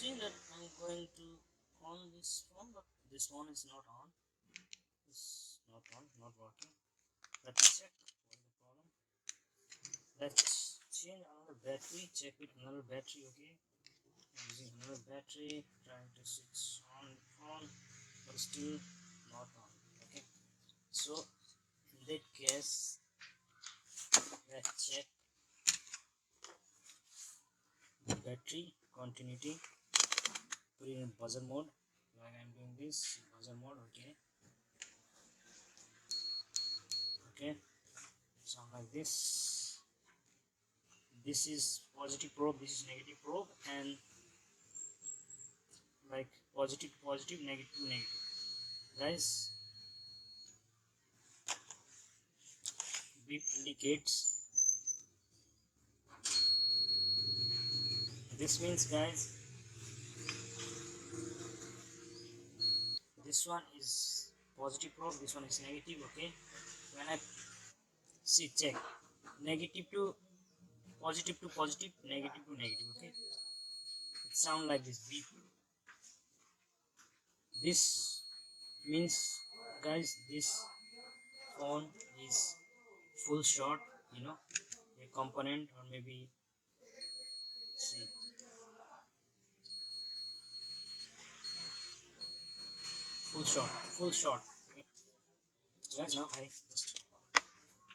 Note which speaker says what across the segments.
Speaker 1: see that I'm going to on this phone, but this one is not on. It's not on, not working. Let me check what is the problem. Let's change another battery, check with another battery. Okay, I'm using another battery, trying to switch on phone, but still not on. Okay, so in that case, let's check the battery continuity. Put it in buzzer mode, like I'm doing this buzzer mode. Okay, sound like this. This is positive probe, this is negative probe, and like positive to positive, negative to negative. Guys, beep indicates. This means, guys, this one is positive probe, this one is negative. Okay, when I see check negative to positive, negative to negative. Okay, it sound like this beep. This means, guys, this phone is full short, a component, or maybe see full short. Okay. So guys, now I just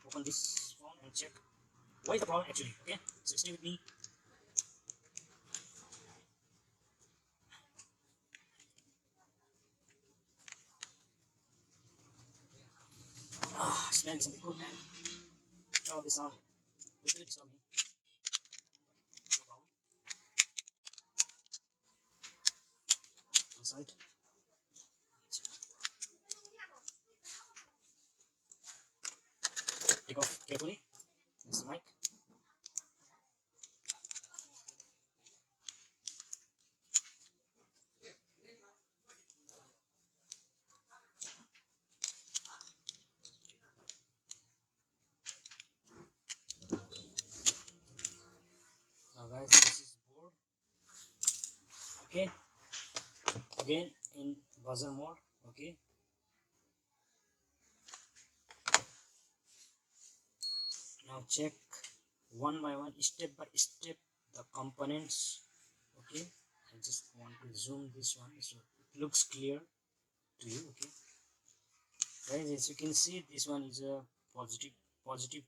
Speaker 1: open this phone and check what is the problem actually. Okay, so stay with me. Smelling something good, man. Turn off this sound. Listen to this sound. No problem. Inside. Take off carefully. This is the mic. Now guys, this is board. Okay, again in buzzer mode. Okay, now check one by one, step by step, the components. Okay, I just want to zoom this one so it looks clear to you. Okay, guys, as you can see, this one is a positive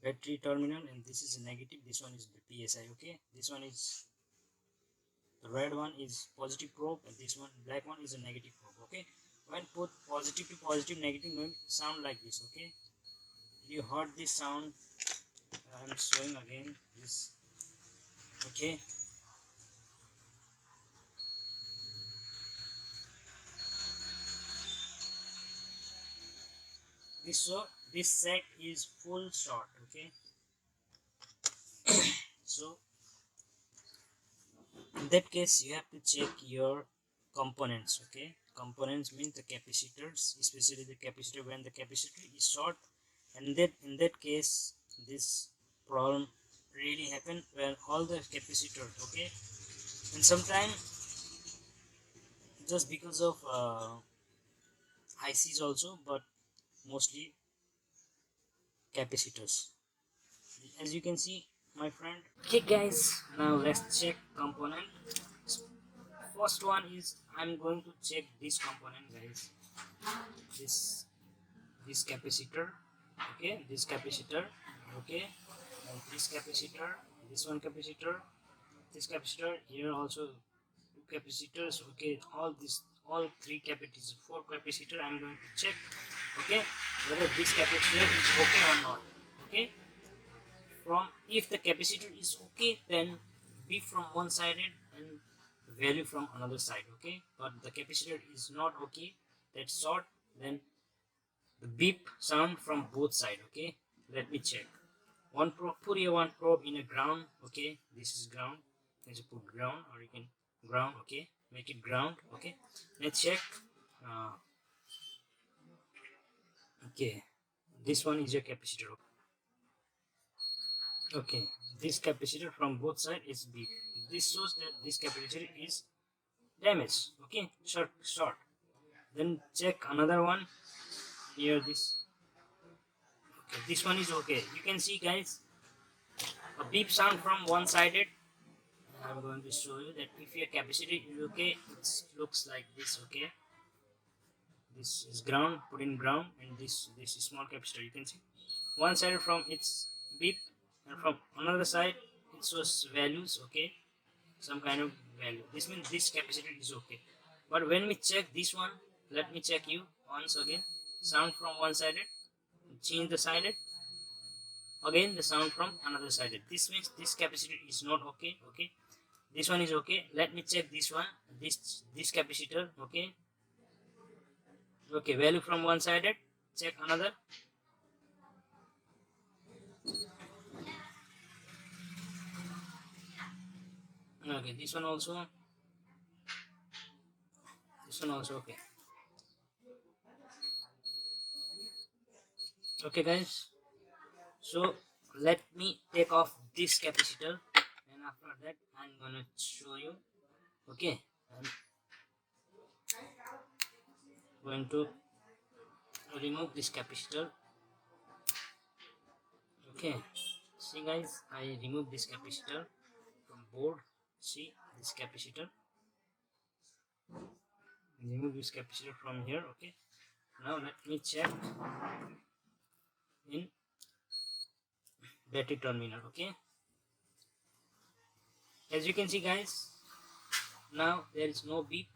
Speaker 1: battery terminal, and this is a negative. This one is the PSI. Okay, this one is the red one is positive probe, and this one black one is a negative probe. Okay, when put positive to positive, negative, sound like this. Okay, you heard this sound. I'm showing again this. Okay, this set is full short. Okay, so in that case you have to check your components. Okay, components means the capacitors, especially the capacitor. When the capacitor is short, and that in that case this problem really happen when all the capacitors. Okay, and sometimes just because of ICs also, but mostly capacitors, as you can see, my friend. Okay guys, now let's check component. First one is I'm going to check this component, guys. this this capacitor. Okay, this capacitor. Okay, and this capacitor, this one capacitor, this capacitor here also, two capacitors. Okay, all three capacitors, four capacitor. I'm going to check, okay, whether this capacitor is okay or not. Okay, from if the capacitor is okay, then be from one sided and value from another side. Okay, but the capacitor is not okay, that's short, then the beep sound from both side. Okay, let me check. One probe, put here one probe in a ground. Okay, this is ground. Let's put ground, or you can ground. Okay, make it ground. Okay, let's check. Okay, this one is your capacitor. Okay, this capacitor from both sides is beep. this shows that this capacitor is damaged. Okay, short. Then check another one here. This, okay, this one is okay. You can see, guys, a beep sound from one sided. I'm going to show you that if your capacitor is okay, it looks like this. Okay, this is ground, put in ground, and this is small capacitor. You can see one side from its beep, and from another side it shows values. Okay, some kind of value. This means this capacitor is okay. But when we check this one, let me check you once again. Sound from one sided, change the sided, again the sound from another sided. This means this capacitor is not okay. Okay, this one is okay. Let me check this one, this capacitor. Okay, okay, value from one sided, check another. Okay, this one also okay. Okay, guys, so let me take off this capacitor, and after that I'm gonna show you. Okay, I'm going to remove this capacitor. Okay, see, guys, I remove this capacitor from board. See this capacitor, remove this capacitor from here. Okay, now let me check in battery terminal. Okay, as you can see, guys, now there is no beep.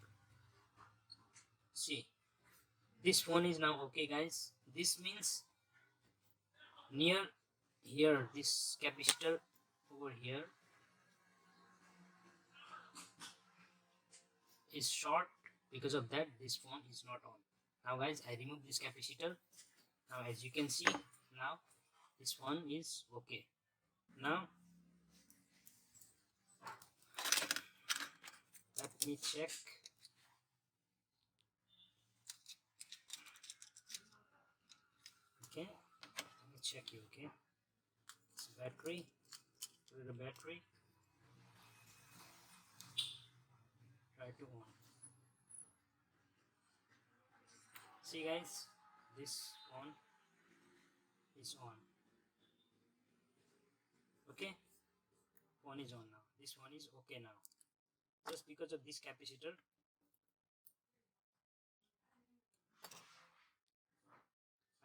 Speaker 1: See, this phone is now okay, guys. This means near here, this capacitor over here is short. Because of that, this phone is not on. Now, guys, I remove this capacitor. Now, as you can see, now this phone is okay. Now let me check. Okay, let me check you. Okay, it's battery. Put the battery. Try to on. See, guys, this phone is on. Okay, phone is on now. This one is okay now. Just because of this capacitor.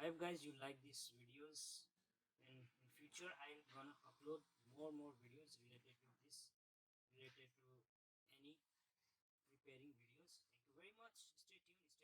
Speaker 1: I hope, guys, you like these videos, and in future I'm gonna upload more videos related to this, related to any repairing videos. Thank you very much. Stay tuned.